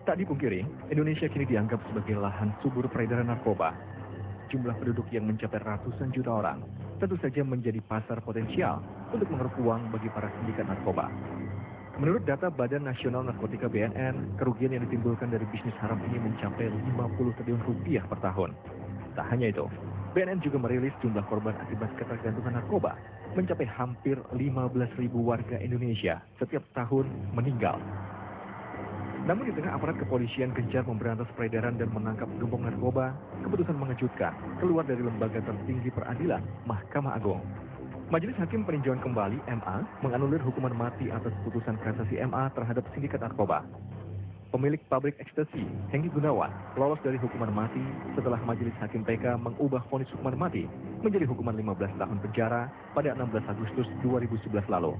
Tak dipungkiri, Indonesia kini dianggap sebagai lahan subur peredaran narkoba. Jumlah penduduk yang mencapai ratusan juta orang tentu saja menjadi pasar potensial untuk mengeruk uang bagi para sindikat narkoba. Menurut data Badan Nasional Narkotika BNN, kerugian yang ditimbulkan dari bisnis haram ini mencapai 50 triliun rupiah per tahun. Tak hanya itu, BNN juga merilis jumlah korban akibat ketergantungan narkoba mencapai hampir 15.000 warga Indonesia setiap tahun meninggal. Namun di tengah aparat kepolisian gencar memberantas peredaran dan menangkap gembong narkoba, keputusan mengejutkan keluar dari lembaga tertinggi peradilan, Mahkamah Agung. Majelis Hakim Peninjauan Kembali (MA) menganulir hukuman mati atas putusan kasasi MA terhadap sindikat narkoba. Pemilik pabrik ekstasi, Hengki Gunawan, lolos dari hukuman mati setelah Majelis Hakim PK mengubah vonis hukuman mati menjadi hukuman 15 tahun penjara pada 16 Agustus 2011 lalu.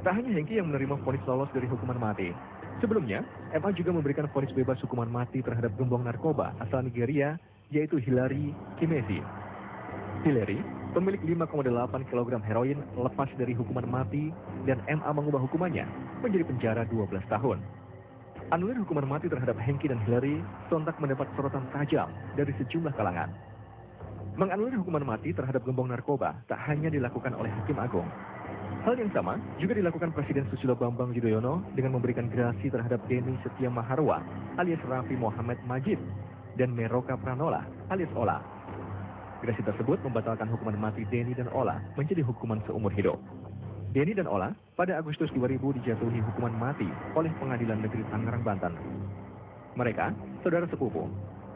Tak hanya Hengki yang menerima vonis lolos dari hukuman mati. Sebelumnya, MA juga memberikan vonis bebas hukuman mati terhadap gembong narkoba asal Nigeria, yaitu Hilary Kimezi. Hilary, pemilik 5,8 kg heroin, lepas dari hukuman mati dan MA mengubah hukumannya menjadi penjara 12 tahun. Anulir hukuman mati terhadap Hengki dan Hilary sontak mendapat sorotan tajam dari sejumlah kalangan. Menganulir hukuman mati terhadap gembong narkoba tak hanya dilakukan oleh Hakim Agung. Hal yang sama juga dilakukan Presiden Susilo Bambang Yudhoyono dengan memberikan gerasi terhadap Denny Setia Maharwa alias Raffi Mohammed Majid dan Meroka Pranola alias Ola. Gerasi tersebut membatalkan hukuman mati Denny dan Ola menjadi hukuman seumur hidup. Denny dan Ola pada Agustus 2000 dijatuhi hukuman mati oleh Pengadilan Negeri Tangerang, Banten. Mereka, saudara sepupu.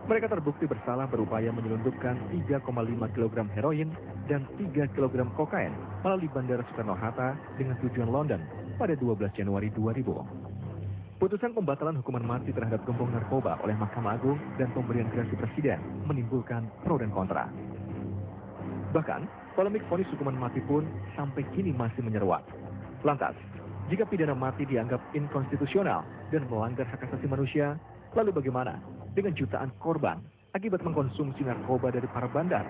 Mereka terbukti bersalah berupaya menyelundupkan 3,5 kg heroin dan 3 kg kokain melalui Bandara Soekarno-Hatta dengan tujuan London pada 12 Januari 2000. Putusan pembatalan hukuman mati terhadap gembong narkoba oleh Mahkamah Agung dan pemberian gerasi Presiden menimbulkan pro dan kontra. Bahkan, polemik vonis hukuman mati pun sampai kini masih menyeruak. Lantas, jika pidana mati dianggap inkonstitusional dan melanggar hak asasi manusia, lalu bagaimana dengan jutaan korban akibat mengkonsumsi narkoba dari para bandar?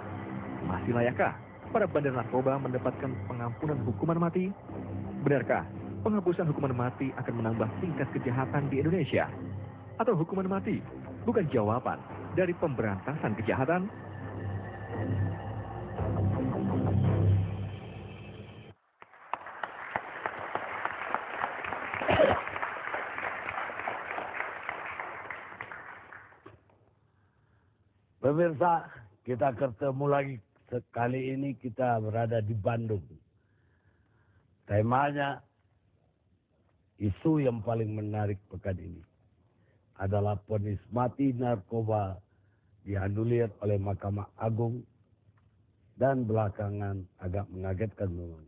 Masih layakkah para bandar narkoba mendapatkan pengampunan hukuman mati? Benarkah penghapusan hukuman mati akan menambah tingkat kejahatan di Indonesia? Atau hukuman mati bukan jawaban dari pemberantasan kejahatan? Pemirsa, kita ketemu lagi. Kali ini kita berada di Bandung. Temanya, isu yang paling menarik pekan ini adalah vonis mati narkoba dianulir oleh Mahkamah Agung dan belakangan agak mengagetkan memang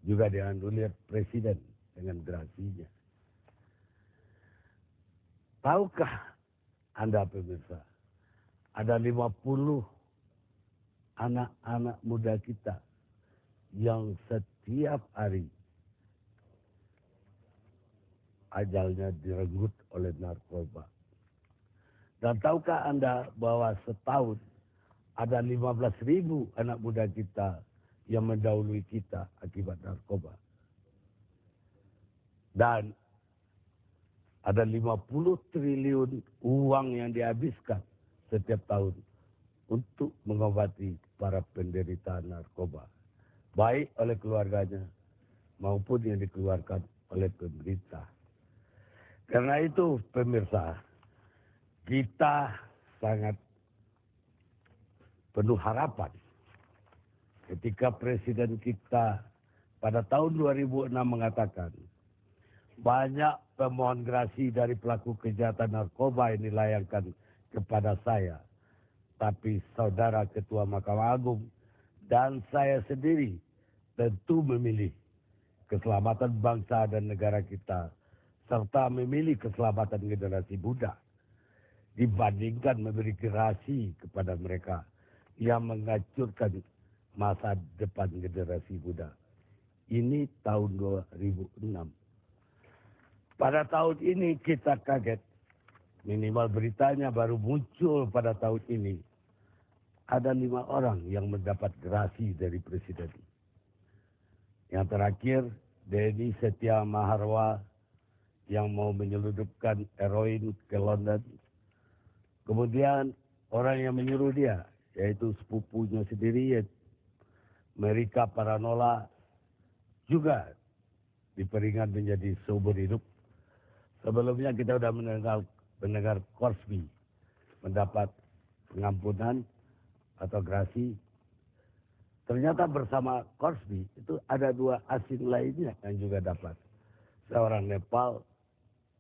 juga dianulir Presiden dengan gerasinya. Tahukah Anda pemirsa, ada 50 anak-anak muda kita yang setiap hari ajalnya direnggut oleh narkoba. Dan tahukah Anda bahwa setahun ada 15.000 anak muda kita yang mendahului kita akibat narkoba. Dan ada 50 triliun uang yang dihabiskan setiap tahun untuk mengobati para penderita narkoba. Baik oleh keluarganya maupun yang dikeluarkan oleh pemerintah. Karena itu pemirsa, kita sangat penuh harapan ketika Presiden kita pada tahun 2006 mengatakan banyak pemohon gerasi dari pelaku kejahatan narkoba yang dilayangkan kepada saya. Tapi saudara Ketua Mahkamah Agung dan saya sendiri tentu memilih keselamatan bangsa dan negara kita serta memilih keselamatan generasi muda dibandingkan memberi gerasi kepada mereka yang menghancurkan masa depan generasi muda. Ini tahun 2006. Pada tahun ini kita kaget, minimal beritanya baru muncul pada tahun ini. Ada 5 orang yang mendapat gerasi dari Presiden. Yang terakhir, Denny Setia Maharwa yang mau menyelundupkan heroin ke London. Kemudian orang yang menyuruh dia, yaitu sepupunya sendiri, yaitu Amerika Paranola, juga diperingat menjadi seumur hidup. Sebelumnya kita sudah mendengar Cosby mendapat pengampunan atau grasi. Ternyata bersama Cosby itu ada 2 asing lainnya yang juga dapat. Seorang Nepal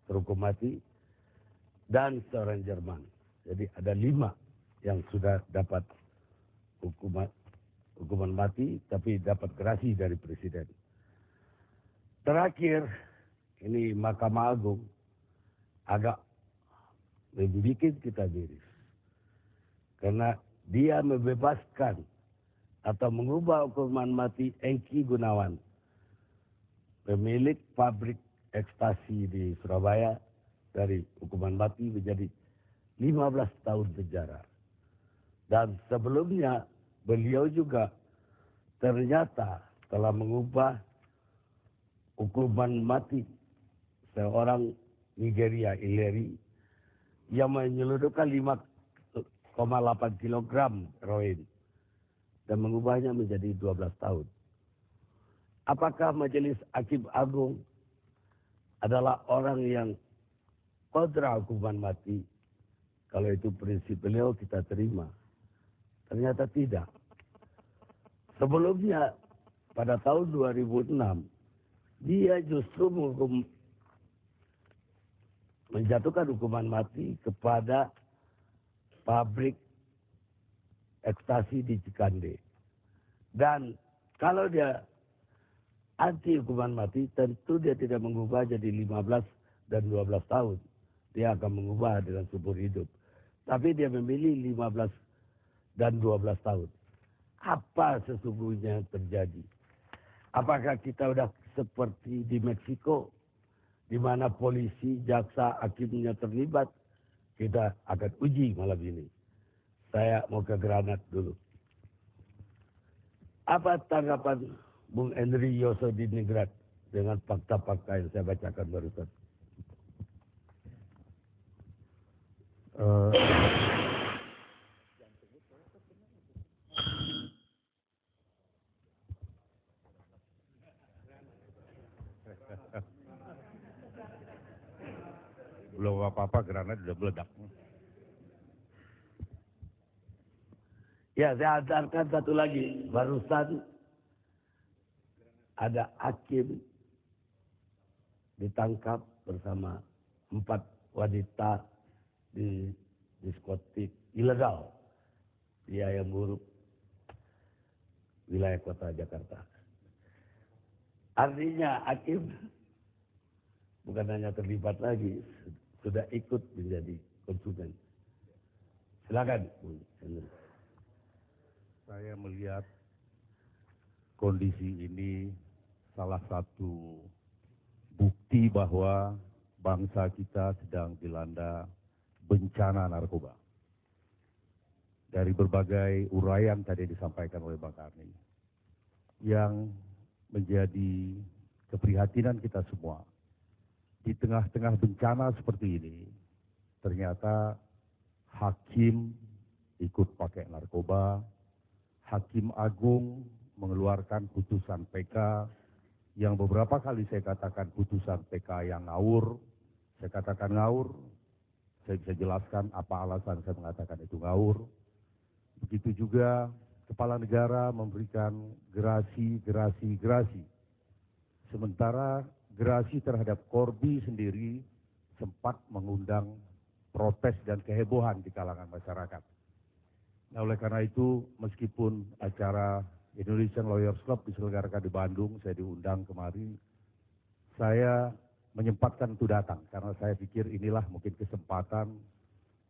terhukum mati dan seorang Jerman. Jadi ada 5 yang sudah dapat hukuman mati tapi dapat grasi dari presiden. Terakhir, ini Mahkamah Agung agak membuat kita miris. Karena dia membebaskan atau mengubah hukuman mati Engki Gunawan, pemilik pabrik ekstasi di Surabaya, dari hukuman mati menjadi 15 tahun penjara. Dan sebelumnya beliau juga ternyata telah mengubah hukuman mati seorang Nigeria Ileri yang menyelundupkan 5,8 kilogram heroin dan mengubahnya menjadi 12 tahun. Apakah Majelis Hakim Agung adalah orang yang kontra hukuman mati? Kalau itu prinsip beliau kita terima. Ternyata tidak. Sebelumnya pada tahun 2006 dia justru menjatuhkan hukuman mati kepada pabrik ekstasi di Cikande. Dan kalau dia anti hukuman mati, tentu dia tidak mengubah jadi 15 dan 12 tahun. Dia akan mengubah dengan seumur hidup. Tapi dia memilih 15 dan 12 tahun. Apa sesungguhnya yang terjadi? Apakah kita sudah seperti di Meksiko, di mana polisi, jaksa, hakimnya terlibat? Kita akan uji malam ini. Saya mau ke Granat dulu. Apa tanggapan Bung Henry Yosodiningrat dengan fakta-fakta yang saya bacakan barusan? Belum apa-apa, Granat sudah meledak. Ya, saya antarkan satu lagi. Barusan ada hakim ditangkap bersama 4 wanita di diskotik ilegal di Ayam Buruk, wilayah kota Jakarta. Artinya hakim bukan hanya terlibat lagi, sudah ikut menjadi konsumen. Silakan, Bung Henry. Saya melihat kondisi ini salah satu bukti bahwa bangsa kita sedang dilanda bencana narkoba. Dari berbagai uraian tadi disampaikan oleh Bang Karni, yang menjadi keprihatinan kita semua. Di tengah-tengah bencana seperti ini, ternyata hakim ikut pakai narkoba, Hakim Agung mengeluarkan putusan PK yang beberapa kali saya katakan putusan PK yang ngawur. Saya katakan ngawur, saya bisa jelaskan apa alasan saya mengatakan itu ngawur. Begitu juga Kepala Negara memberikan gerasi. Sementara gerasi terhadap Corby sendiri sempat mengundang protes dan kehebohan di kalangan masyarakat. Nah, oleh karena itu, meskipun acara Indonesian Lawyers Club diselenggarakan di Bandung, saya diundang kemari, saya menyempatkan untuk datang, karena saya pikir inilah mungkin kesempatan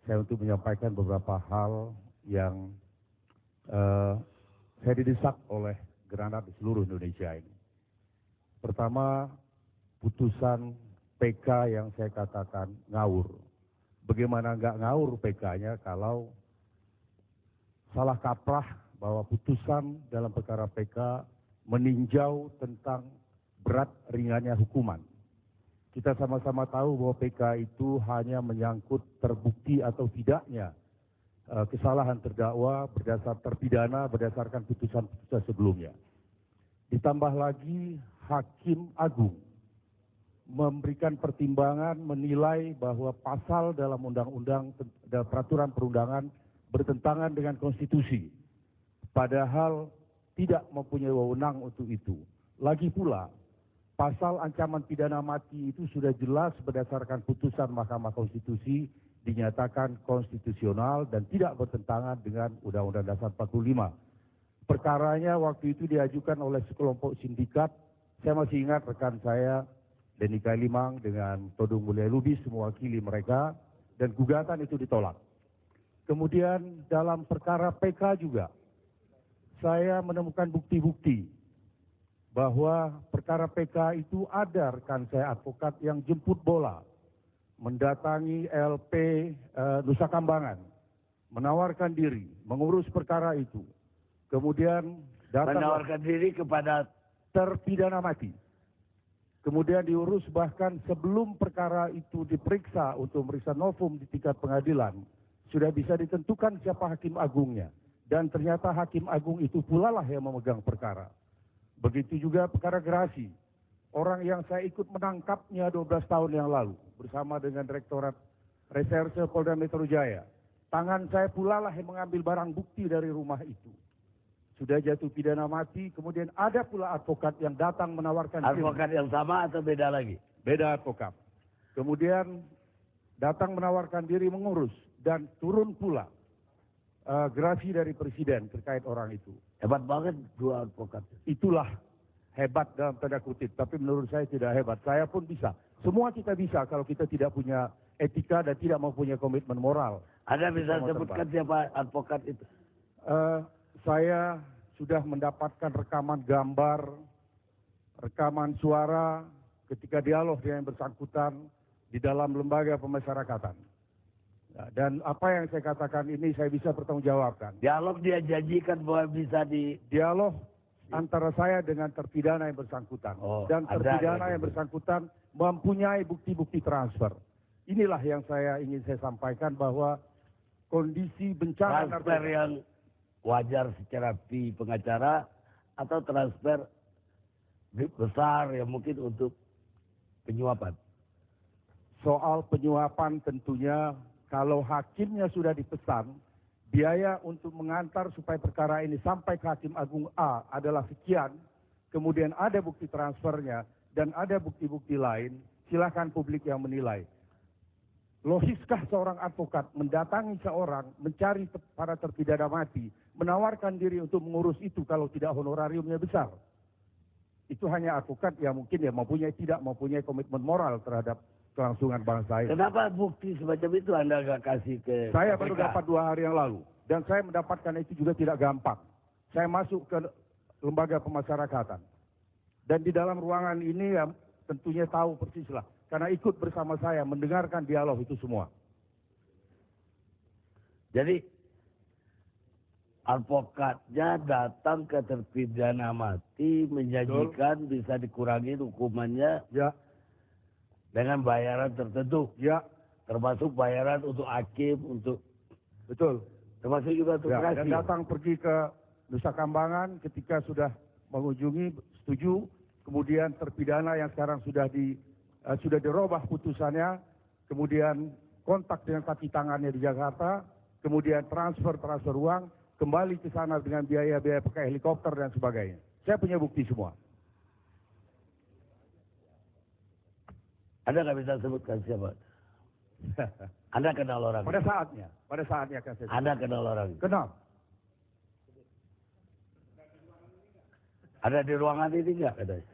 saya untuk menyampaikan beberapa hal yang saya didesak oleh Granat di seluruh Indonesia ini. Pertama, putusan PK yang saya katakan ngawur. Bagaimana nggak ngawur PK-nya kalau salah kaprah bahwa putusan dalam perkara PK meninjau tentang berat ringannya hukuman. Kita sama-sama tahu bahwa PK itu hanya menyangkut terbukti atau tidaknya kesalahan terdakwa terpidana berdasarkan putusan-putusan sebelumnya. Ditambah lagi Hakim Agung memberikan pertimbangan menilai bahwa pasal dalam undang-undang dan peraturan perundangan bertentangan dengan konstitusi. Padahal tidak mempunyai wewenang untuk itu. Lagi pula, pasal ancaman pidana mati itu sudah jelas berdasarkan putusan Mahkamah Konstitusi dinyatakan konstitusional dan tidak bertentangan dengan Undang-Undang Dasar 45. Perkaranya waktu itu diajukan oleh sekelompok sindikat. Saya masih ingat rekan saya, Denny Kailimang dengan Todung Mulya Lubis mewakili mereka dan gugatan itu ditolak. Kemudian dalam perkara PK juga, saya menemukan bukti-bukti bahwa perkara PK itu ada rekan saya advokat yang jemput bola, mendatangi LP Nusa Kambangan, menawarkan diri, mengurus perkara itu. Kemudian datang Menawarkan diri kepada terpidana mati. Kemudian diurus bahkan sebelum perkara itu diperiksa untuk memeriksa novum di tingkat pengadilan, sudah bisa ditentukan siapa hakim agungnya. Dan ternyata hakim agung itu pula lah yang memegang perkara. Begitu juga perkara gerasi. Orang yang saya ikut menangkapnya 12 tahun yang lalu bersama dengan Direktorat Reserse Polda Metro Jaya. Tangan saya pula lah yang mengambil barang bukti dari rumah itu. Sudah jatuh pidana mati, kemudian ada pula advokat yang datang menawarkan diri. advokat yang sama atau beda lagi? Beda advokat. Kemudian datang menawarkan diri mengurus dan turun pula gerasi dari presiden terkait orang itu. Hebat banget dua advokat. Itulah hebat dalam tanda kutip, tapi menurut saya tidak hebat. Saya pun bisa. Semua kita bisa kalau kita tidak punya etika dan tidak mempunyai komitmen moral. Anda bisa sebutkan siapa advokat itu? Saya sudah mendapatkan rekaman gambar, rekaman suara ketika dialog dengan yang bersangkutan di dalam lembaga pemasyarakatan. Nah, dan apa yang saya katakan ini saya bisa pertanggungjawabkan. Dialog dia janjikan bahwa bisa Dialog antara saya dengan terpidana yang bersangkutan. Dan terpidana yang bersangkutan mempunyai bukti-bukti transfer. Inilah yang ingin saya sampaikan bahwa kondisi bencana transfer yang wajar secara fee pengacara atau transfer besar yang mungkin untuk penyuapan. Soal penyuapan tentunya kalau hakimnya sudah dipesan, biaya untuk mengantar supaya perkara ini sampai ke Hakim Agung A adalah sekian, kemudian ada bukti transfernya dan ada bukti-bukti lain, silakan publik yang menilai. Logiskah seorang advokat mendatangi seorang, mencari para terpidana mati, menawarkan diri untuk mengurus itu kalau tidak honorariumnya besar? Itu hanya advokat yang mungkin tidak mempunyai komitmen moral terhadap kelangsungan bangsa ini. Kenapa bukti semacam itu Anda nggak kasih ke Saya KPK? baru dapat 2 hari yang lalu. Dan saya mendapatkan itu juga tidak gampang. Saya masuk ke lembaga pemasyarakatan. Dan di dalam ruangan ini ya tentunya tahu persis lah. Karena ikut bersama saya mendengarkan dialog itu semua. Jadi advokatnya datang ke terpidana mati menjanjikan bisa dikurangi hukumannya Ya, dengan bayaran tertentu. ya, Termasuk bayaran untuk hakim, untuk betul. termasuk juga untuk Ya, gerasi. dan datang pergi ke Nusa Kambangan ketika sudah mengunjungi, setuju. Kemudian terpidana yang sekarang sudah dirubah putusannya. Kemudian kontak dengan kaki tangannya di Jakarta. Kemudian transfer uang. Kembali ke sana dengan biaya-biaya pakai helikopter dan sebagainya. Saya punya bukti semua. Anda nggak bisa sebutkan siapa. Anda kenal orang. Pada saatnya kan saya. Anda kenal orang. Kenal. Ada di ruangan ini nggak katanya?